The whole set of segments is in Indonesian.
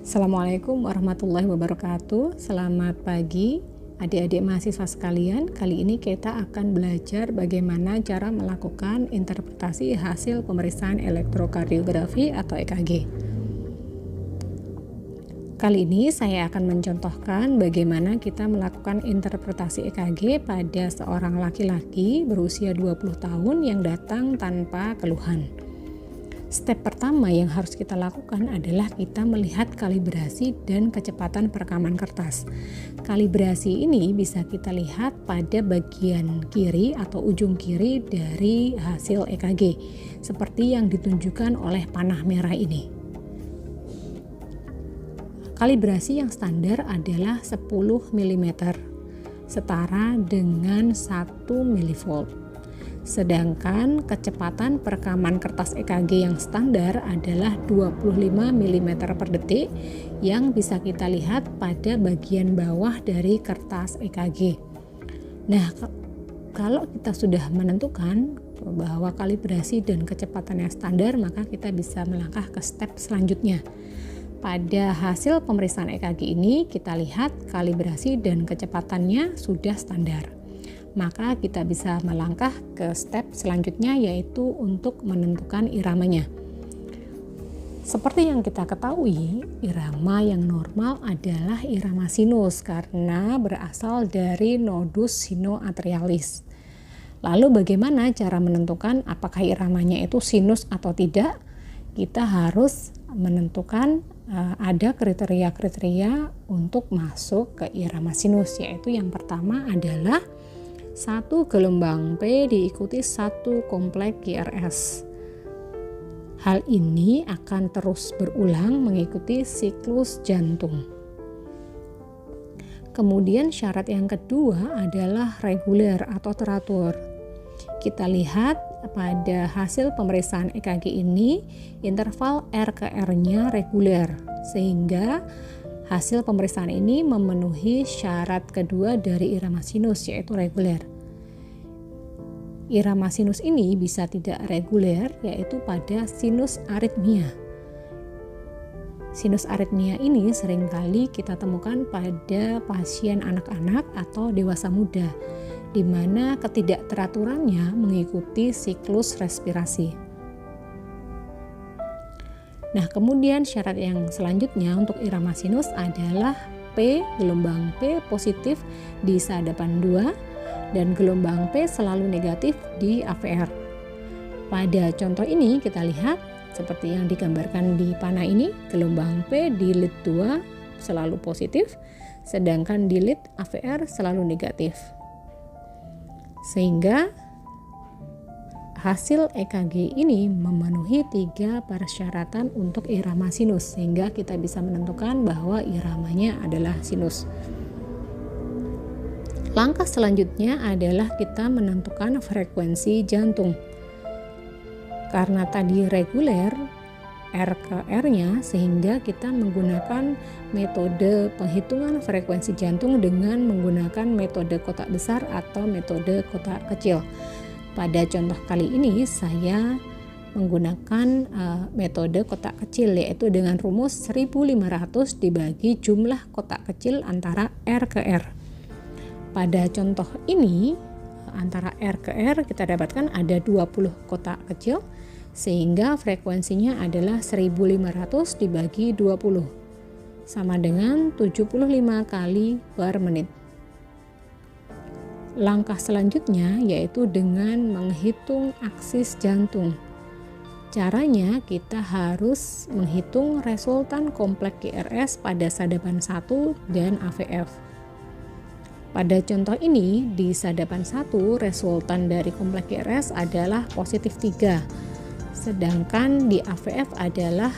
Assalamualaikum warahmatullahi wabarakatuh. Selamat pagi adik-adik mahasiswa sekalian. Kali ini kita akan belajar bagaimana cara melakukan interpretasi hasil pemeriksaan elektrokardiografi atau EKG. Kali ini saya akan mencontohkan bagaimana kita melakukan interpretasi EKG pada seorang laki-laki berusia 20 tahun yang datang tanpa keluhan. Step pertama yang harus kita lakukan adalah kita melihat kalibrasi dan kecepatan perekaman kertas. Kalibrasi ini bisa kita lihat pada bagian kiri atau ujung kiri dari hasil EKG, seperti yang ditunjukkan oleh panah merah ini. Kalibrasi yang standar adalah 10 mm, setara dengan 1 mV. Sedangkan kecepatan perekaman kertas EKG yang standar adalah 25 mm per detik yang bisa kita lihat pada bagian bawah dari kertas EKG. Nah, kalau kita sudah menentukan bahwa kalibrasi dan kecepatan yang standar, maka kita bisa melangkah ke step selanjutnya. Pada hasil pemeriksaan EKG ini kita lihat kalibrasi dan kecepatannya sudah standar. Maka kita bisa melangkah ke step selanjutnya, yaitu untuk menentukan iramanya. Seperti yang kita ketahui, irama yang normal adalah irama sinus karena berasal dari nodus sinoatrialis. Lalu bagaimana cara menentukan apakah iramanya itu sinus atau tidak? Kita harus menentukan ada kriteria-kriteria untuk masuk ke irama sinus, yaitu yang pertama adalah satu gelombang P diikuti satu kompleks QRS. Hal ini akan terus berulang mengikuti siklus jantung. Kemudian syarat yang kedua adalah reguler atau teratur. Kita lihat pada hasil pemeriksaan EKG ini interval RKR-nya reguler, sehingga hasil pemeriksaan ini memenuhi syarat kedua dari irama sinus, yaitu reguler. Irama sinus ini bisa tidak reguler, yaitu pada sinus aritmia. Sinus aritmia ini seringkali kita temukan pada pasien anak-anak atau dewasa muda, di mana ketidakteraturannya mengikuti siklus respirasi. Nah, kemudian syarat yang selanjutnya untuk irama sinus adalah P, gelombang P positif di sadapan 2 dan gelombang P selalu negatif di AVR. Pada contoh ini kita lihat seperti yang digambarkan di panah ini, gelombang P di lead 2 selalu positif, sedangkan di lead AVR selalu negatif. Sehingga hasil EKG ini memenuhi 3 persyaratan untuk irama sinus, sehingga kita bisa menentukan bahwa iramanya adalah sinus. Langkah selanjutnya adalah kita menentukan frekuensi jantung. Karena tadi reguler RKR-nya, sehingga kita menggunakan metode penghitungan frekuensi jantung dengan menggunakan metode kotak besar atau metode kotak kecil. Pada contoh kali ini saya menggunakan metode kotak kecil, yaitu dengan rumus 1500 dibagi jumlah kotak kecil antara R ke R. Pada contoh ini antara R ke R kita dapatkan ada 20 kotak kecil, sehingga frekuensinya adalah 1500 dibagi 20 sama dengan 75 kali per menit. Langkah selanjutnya yaitu dengan menghitung aksis jantung. Caranya kita harus menghitung resultan kompleks QRS pada sadapan 1 dan AVF. Pada contoh ini di sadapan 1 resultan dari kompleks QRS adalah positif 3, sedangkan di AVF adalah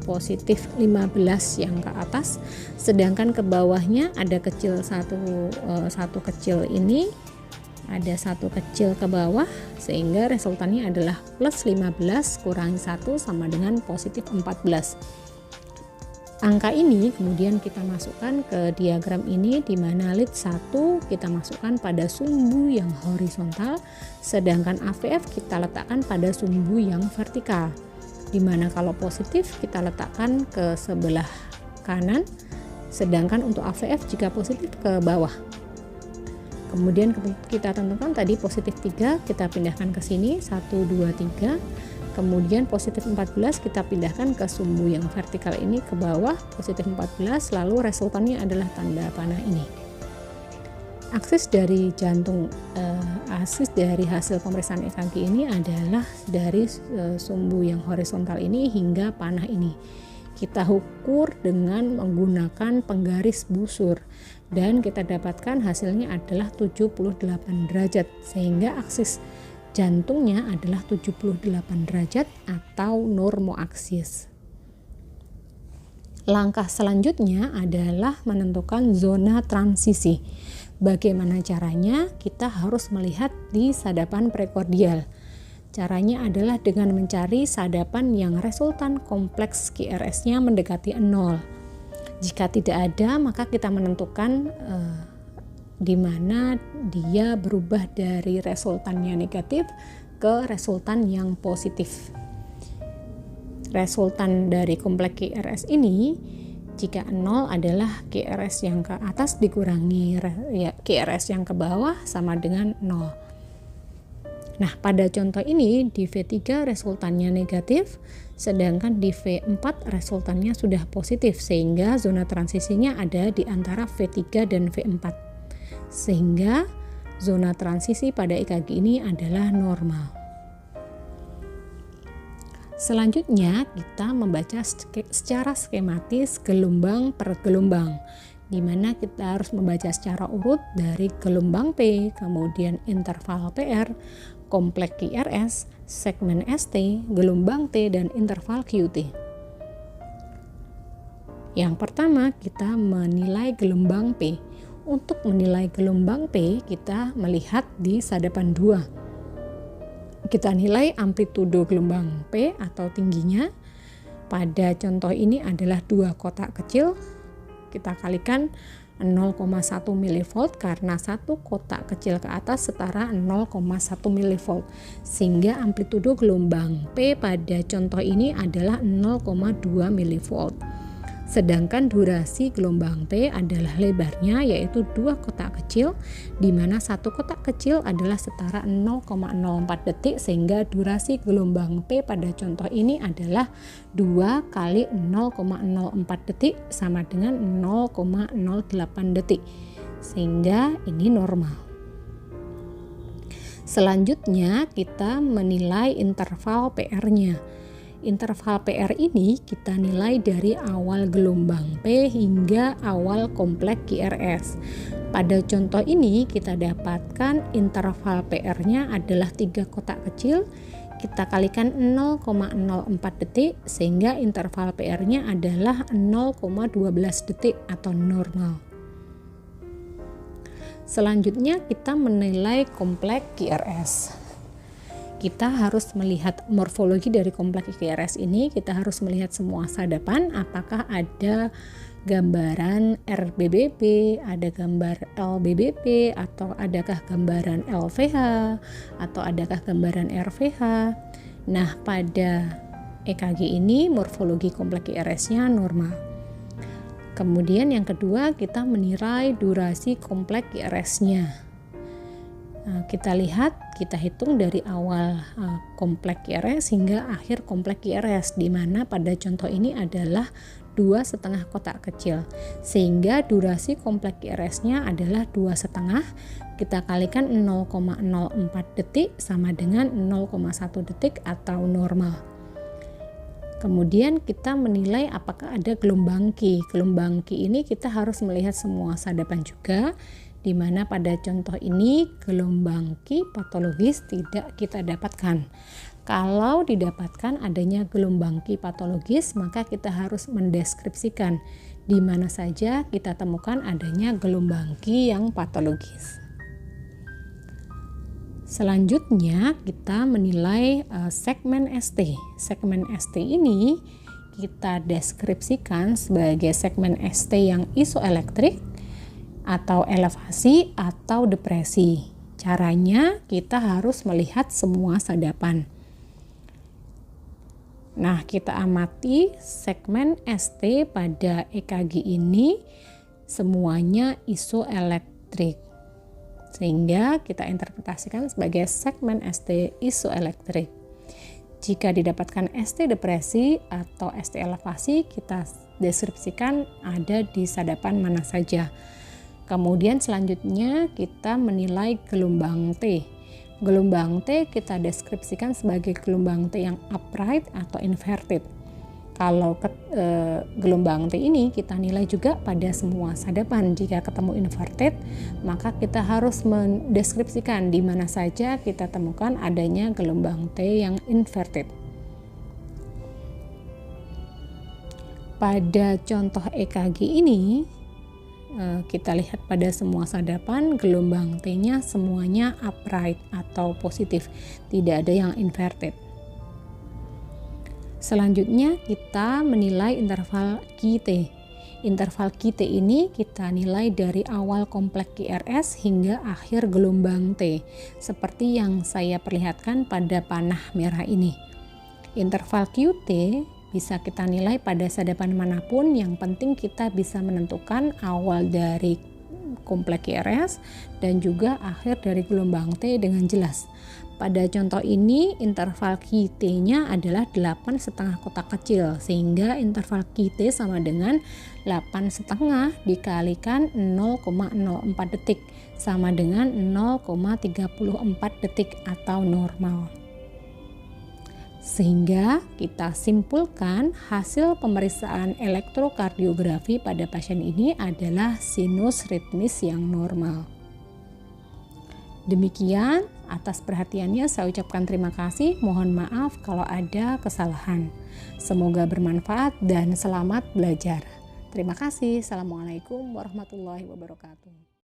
positif 15 yang ke atas, sedangkan ke bawahnya ada kecil satu kecil ini, ada satu kecil ke bawah, sehingga resultannya adalah plus 15 kurangi 1 sama dengan positif 14. Angka ini kemudian kita masukkan ke diagram ini, di mana lead 1 kita masukkan pada sumbu yang horizontal, sedangkan AVF kita letakkan pada sumbu yang vertikal. Dimana kalau positif kita letakkan ke sebelah kanan, sedangkan untuk AVF jika positif ke bawah. Kemudian kita tentukan tadi positif 3, kita pindahkan ke sini 1, 2, 3. Kemudian positif 14 kita pindahkan ke sumbu yang vertikal ini ke bawah, positif 14, lalu resultannya adalah tanda panah ini. Aksis dari jantung, aksis dari hasil pemeriksaan EKG ini adalah dari sumbu yang horizontal ini hingga panah ini. Kita ukur dengan menggunakan penggaris busur dan kita dapatkan hasilnya adalah 78 derajat, sehingga aksis jantungnya adalah 78 derajat atau normoaksis. Langkah selanjutnya adalah menentukan zona transisi. Bagaimana caranya? Kita harus melihat di sadapan prekordial. Caranya adalah dengan mencari sadapan yang resultan kompleks QRS-nya mendekati 0. Jika tidak ada, maka kita menentukan di mana dia berubah dari resultannya negatif ke resultan yang positif. Resultan dari kompleks QRS ini jika 0 adalah QRS yang ke atas dikurangi QRS yang ke bawah sama dengan 0. Nah, pada contoh ini di V3 resultannya negatif, sedangkan di V4 resultannya sudah positif, sehingga zona transisinya ada di antara V3 dan V4. Sehingga zona transisi pada EKG ini adalah normal. Selanjutnya kita membaca secara skematis gelombang per gelombang, di mana kita harus membaca secara urut dari gelombang P, kemudian interval PR, kompleks QRS, segmen ST, gelombang T, dan interval QT. Yang pertama kita menilai gelombang P. Untuk menilai gelombang P, kita melihat di sadapan 2. Kita nilai amplitudo gelombang P atau tingginya. Pada contoh ini adalah 2 kotak kecil. Kita kalikan 0,1 mV karena satu kotak kecil ke atas setara 0,1 mV. Sehingga amplitudo gelombang P pada contoh ini adalah 0,2 mV. Sedangkan durasi gelombang P adalah lebarnya, yaitu 2 kotak kecil, di mana satu kotak kecil adalah setara 0,04 detik, sehingga durasi gelombang P pada contoh ini adalah 2 kali 0,04 detik sama dengan 0,08 detik, sehingga ini normal. Selanjutnya kita menilai interval PR-nya. Interval PR ini kita nilai dari awal gelombang P hingga awal kompleks QRS. Pada contoh ini kita dapatkan interval PR-nya adalah 3 kotak kecil. Kita kalikan 0,04 detik sehingga interval PR-nya adalah 0,12 detik atau normal. Selanjutnya kita menilai kompleks QRS. Kita harus melihat morfologi dari kompleks QRS ini. Kita harus melihat semua sadapan, apakah ada gambaran RBBP, ada gambar LBBP, atau adakah gambaran LVH, atau adakah gambaran RVH. Nah, pada EKG ini morfologi kompleks QRS-nya normal. Kemudian yang kedua, kita menilai durasi kompleks QRS-nya. Kita lihat, kita hitung dari awal kompleks QRS hingga akhir kompleks QRS, di mana pada contoh ini adalah 2,5 kotak kecil, sehingga durasi kompleks QRS-nya adalah 2,5. Kita kalikan 0,04 detik sama dengan 0,1 detik atau normal. Kemudian kita menilai apakah ada gelombang Q. Gelombang Q ini kita harus melihat semua sadapan juga, di mana pada contoh ini gelombang Q patologis tidak kita dapatkan. Kalau didapatkan adanya gelombang Q patologis, maka kita harus mendeskripsikan di mana saja kita temukan adanya gelombang Q yang patologis. Selanjutnya kita menilai segmen ST. Segmen ST ini kita deskripsikan sebagai segmen ST yang isoelektrik atau elevasi atau depresi. Caranya kita harus melihat semua sadapan. Nah, kita amati segmen ST pada EKG ini semuanya isoelektrik, sehingga kita interpretasikan sebagai segmen ST isoelektrik. Jika didapatkan ST depresi atau ST elevasi, kita deskripsikan ada di sadapan mana saja. Kemudian selanjutnya kita menilai gelombang T. Gelombang T kita deskripsikan sebagai gelombang T yang upright atau inverted. Kalau gelombang T ini kita nilai juga pada semua sadapan. Jika ketemu inverted, maka kita harus mendeskripsikan di mana saja kita temukan adanya gelombang T yang inverted. Pada contoh EKG ini, kita lihat pada semua sadapan gelombang T-nya semuanya upright atau positif, tidak ada yang inverted. Selanjutnya kita menilai interval QT. Interval QT ini kita nilai dari awal kompleks QRS hingga akhir gelombang T, seperti yang saya perlihatkan pada panah merah ini. Interval QT bisa kita nilai pada sadapan manapun, yang penting kita bisa menentukan awal dari kompleks QRS dan juga akhir dari gelombang T dengan jelas. Pada contoh ini interval QT-nya adalah 8,5 kotak kecil, sehingga interval QT sama dengan 8,5 dikalikan 0,04 detik sama dengan 0,34 detik atau normal. Sehingga kita simpulkan hasil pemeriksaan elektrokardiografi pada pasien ini adalah sinus ritmis yang normal. Demikian, atas perhatiannya saya ucapkan terima kasih. Mohon maaf kalau ada kesalahan. Semoga bermanfaat dan selamat belajar. Terima kasih. Assalamualaikum warahmatullahi wabarakatuh.